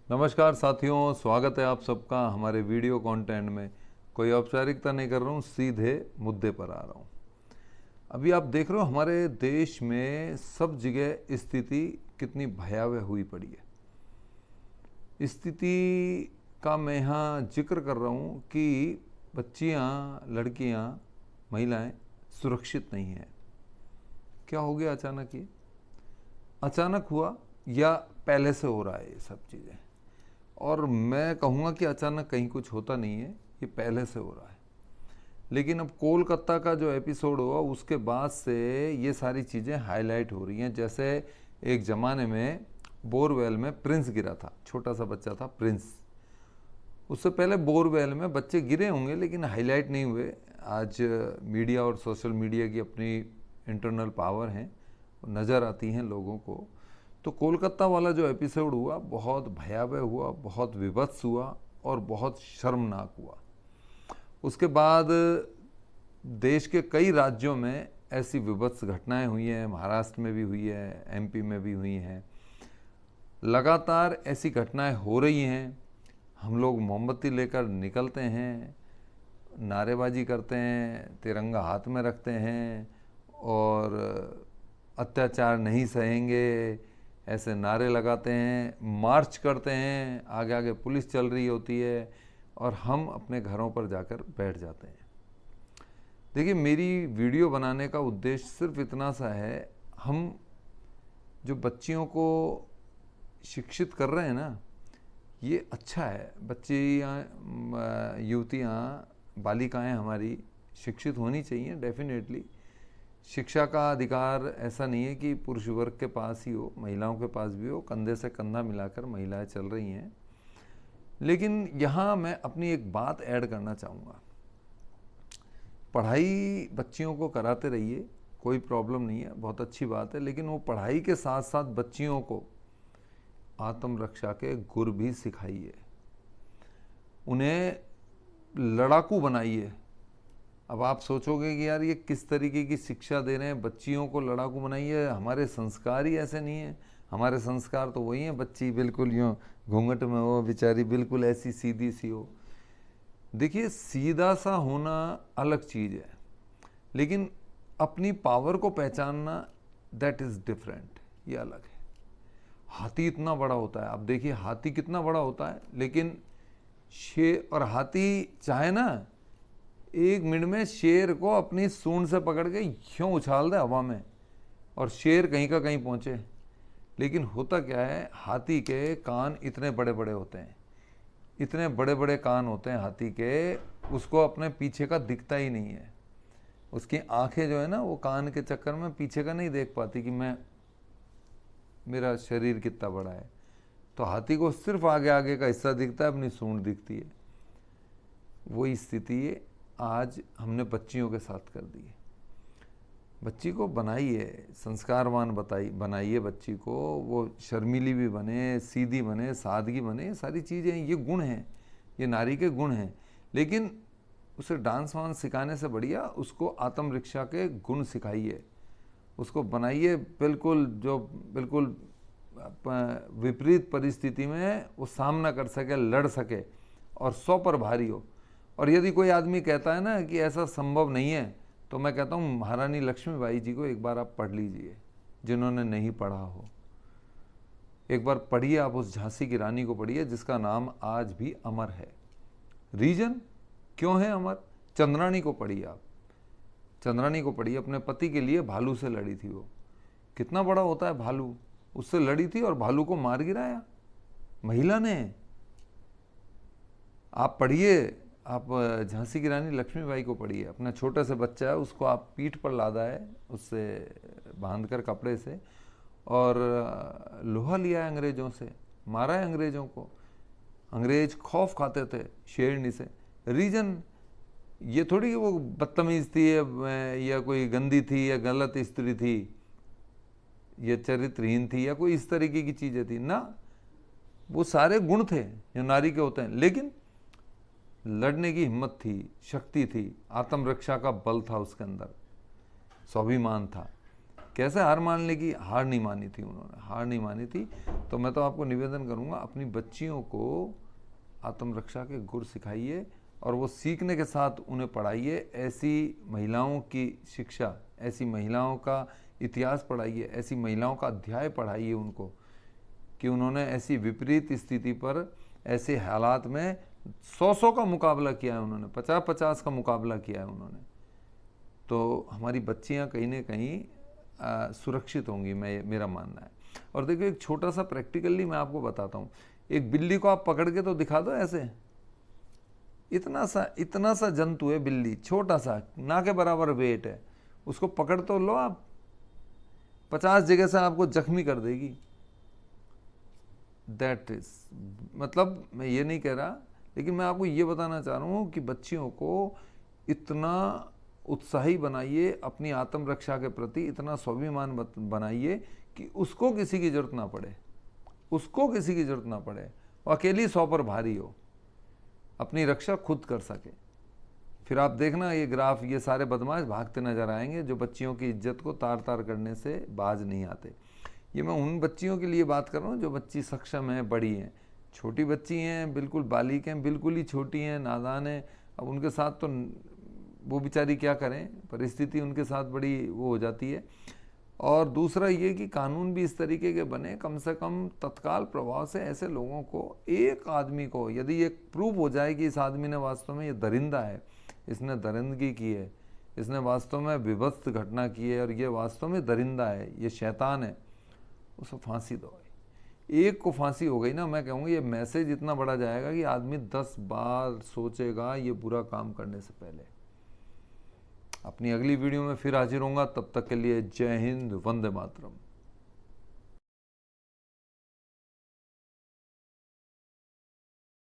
नमस्कार साथियों, स्वागत है आप सबका हमारे वीडियो कंटेंट में। कोई औपचारिकता नहीं कर रहा हूँ, सीधे मुद्दे पर आ रहा हूँ। अभी आप देख रहे हो हमारे देश में सब जगह स्थिति कितनी भयावह हुई पड़ी है। स्थिति का मैं यहाँ जिक्र कर रहा हूँ कि बच्चियाँ, लड़कियाँ, महिलाएं सुरक्षित नहीं हैं। क्या हो गया अचानक? ये अचानक हुआ या पहले से हो रहा है ये सब चीज़ें? और मैं कहूँगा कि अचानक कहीं कुछ होता नहीं है, ये पहले से हो रहा है। लेकिन अब कोलकाता का जो एपिसोड हुआ उसके बाद से ये सारी चीज़ें हाईलाइट हो रही हैं। जैसे एक ज़माने में बोरवेल में प्रिंस गिरा था, छोटा सा बच्चा था प्रिंस। उससे पहले बोरवेल में बच्चे गिरे होंगे लेकिन हाईलाइट नहीं हुए। आज मीडिया और सोशल मीडिया की अपनी इंटरनल पावर हैं, नज़र आती हैं लोगों को। तो कोलकाता वाला जो एपिसोड हुआ बहुत भयावह हुआ, बहुत विभत्स हुआ और बहुत शर्मनाक हुआ। उसके बाद देश के कई राज्यों में ऐसी विभत्स घटनाएं हुई हैं। महाराष्ट्र में भी हुई है, एमपी में भी हुई हैं। लगातार ऐसी घटनाएं हो रही हैं। हम लोग मोमबत्ती लेकर निकलते हैं, नारेबाजी करते हैं, तिरंगा हाथ में रखते हैं और अत्याचार नहीं सहेंगे ऐसे नारे लगाते हैं, मार्च करते हैं, आगे आगे पुलिस चल रही होती है और हम अपने घरों पर जाकर बैठ जाते हैं। देखिए, मेरी वीडियो बनाने का उद्देश्य सिर्फ इतना सा है, हम जो बच्चियों को शिक्षित कर रहे हैं ना, ये अच्छा है। बच्चियाँ, युवतियाँ, बालिकाएं हमारी शिक्षित होनी चाहिए। डेफिनेटली शिक्षा का अधिकार ऐसा नहीं है कि पुरुष वर्ग के पास ही हो, महिलाओं के पास भी हो। कंधे से कंधा मिलाकर महिलाएं चल रही हैं। लेकिन यहाँ मैं अपनी एक बात ऐड करना चाहूँगा। पढ़ाई बच्चियों को कराते रहिए, कोई प्रॉब्लम नहीं है, बहुत अच्छी बात है। लेकिन वो पढ़ाई के साथ साथ बच्चियों को आत्मरक्षा के गुर भी सिखाइए, उन्हें लड़ाकू बनाइए। अब आप सोचोगे कि यार ये किस तरीके की शिक्षा दे रहे हैं, बच्चियों को लड़ाकू बनाइए। हमारे संस्कार ही ऐसे नहीं हैं। हमारे संस्कार तो वही हैं, बच्ची बिल्कुल यूँ घूंघट में हो, बेचारी बिल्कुल ऐसी सीधी सी हो। देखिए, सीधा सा होना अलग चीज़ है, लेकिन अपनी पावर को पहचानना, दैट इज़ डिफरेंट, ये अलग है। हाथी इतना बड़ा होता है, आप देखिए हाथी कितना बड़ा होता है, लेकिन शेर और हाथी चाहे ना एक मिनट में शेर को अपनी सूंड से पकड़ के यूँ उछाल दे हवा में और शेर कहीं का कहीं पहुँचे। लेकिन होता क्या है, हाथी के कान इतने बड़े बड़े होते हैं, इतने बड़े बड़े कान होते हैं हाथी के, उसको अपने पीछे का दिखता ही नहीं है। उसकी आंखें जो है ना, वो कान के चक्कर में पीछे का नहीं देख पाती कि मेरा शरीर कितना बड़ा है। तो हाथी को सिर्फ आगे आगे का हिस्सा दिखता है, अपनी सूंड दिखती है। वही स्थिति आज हमने बच्चियों के साथ कर दी है। बच्ची को बनाइए, संस्कारवान बनाइए बच्ची को, वो शर्मीली भी बने, सीधी बने, सादगी बने। सारी चीज़ें, ये गुण हैं, ये नारी के गुण हैं। लेकिन उसे डांस वांस सिखाने से बढ़िया उसको आत्मरक्षा के गुण सिखाइए, उसको बनाइए बिल्कुल विपरीत परिस्थिति में वो सामना कर सके, लड़ सके और 100 पर भारी हो। और यदि कोई आदमी कहता है ना कि ऐसा संभव नहीं है, तो मैं कहता हूँ महारानी लक्ष्मीबाई जी को एक बार आप पढ़ लीजिए, जिन्होंने नहीं पढ़ा हो। एक बार पढ़िए, आप उस झांसी की रानी को पढ़िए जिसका नाम आज भी अमर है। रीजन क्यों है अमर? चंद्राणी को पढ़िए आप, चंद्राणी को पढ़िए। अपने पति के लिए भालू से लड़ी थी वो। कितना बड़ा होता है भालू, उससे लड़ी थी और भालू को मार गिराया महिला ने। आप पढ़िए, आप झांसी की रानी लक्ष्मीबाई को पढ़िए। अपना छोटे से बच्चा है, उसको आप पीठ पर लादा है, उससे बांधकर कपड़े से, और लोहा लिया है अंग्रेज़ों से, मारा है अंग्रेज़ों को। अंग्रेज खौफ खाते थे शेरनी से। रीजन ये थोड़ी कि वो बदतमीज़ थी या कोई गंदी थी या गलत स्त्री थी या चरित्रहीन थी या कोई इस तरीके की चीज़ें थी ना। वो सारे गुण थे जो नारी के होते हैं, लेकिन लड़ने की हिम्मत थी, शक्ति थी, आत्मरक्षा का बल था उसके अंदर, स्वाभिमान था। कैसे हार मान ली? कि हार नहीं मानी थी उन्होंने, हार नहीं मानी थी। तो मैं तो आपको निवेदन करूँगा, अपनी बच्चियों को आत्मरक्षा के गुर सिखाइए और वो सीखने के साथ उन्हें पढ़ाइए। ऐसी महिलाओं की शिक्षा, ऐसी महिलाओं का इतिहास पढ़ाइए, ऐसी महिलाओं का अध्याय पढ़ाइए उनको कि उन्होंने ऐसी विपरीत स्थिति पर, ऐसे हालात में 100 का मुकाबला किया है उन्होंने, 50 का मुकाबला किया है उन्होंने। तो हमारी बच्चियां कहीं ना कहीं सुरक्षित होंगी, मेरा मानना है। और देखिए एक छोटा सा प्रैक्टिकली मैं आपको बताता हूँ। एक बिल्ली को आप पकड़ के तो दिखा दो ऐसे, इतना सा जंतु है बिल्ली, छोटा सा, ना के बराबर वेट है, उसको पकड़ तो लो आप, 50 जगह से आपको जख्मी कर देगी। दैट इज, मतलब मैं ये नहीं कह रहा, लेकिन मैं आपको ये बताना चाह रहा हूँ कि बच्चियों को इतना उत्साही बनाइए, अपनी आत्मरक्षा के प्रति इतना स्वाभिमान बनाइए कि उसको किसी की जरूरत ना पड़े, उसको किसी की जरूरत ना पड़े, वो अकेली 100 पर भारी हो, अपनी रक्षा खुद कर सके। फिर आप देखना ये ग्राफ, ये सारे बदमाश भागते नजर आएंगे जो बच्चियों की इज्जत को तार तार करने से बाज नहीं आते। ये मैं उन बच्चियों के लिए बात कर रहा हूँ जो बच्ची सक्षम है, बड़ी हैं। छोटी बच्ची हैं, बिल्कुल बालिक हैं, बिल्कुल ही छोटी हैं, नादान हैं, अब उनके साथ तो वो बेचारी क्या करें, परिस्थिति उनके साथ बड़ी वो हो जाती है। और दूसरा ये कि कानून भी इस तरीके के बने, कम से कम तत्काल प्रभाव से ऐसे लोगों को, एक आदमी को यदि ये प्रूव हो जाए कि इस आदमी ने वास्तव में ये दरिंदा है, इसने दरिंदगी की है, इसने वास्तव में विभत्स घटना की है और ये वास्तव में दरिंदा है, ये शैतान है, उसको फांसी दो। एक को फांसी हो गई ना, मैं कहूँगा ये मैसेज इतना बड़ा जाएगा कि आदमी 10 बार सोचेगा ये बुरा काम करने से पहले। अपनी अगली वीडियो में फिर हाजिर होऊंगा, तब तक के लिए जय हिंद, वंदे मातरम।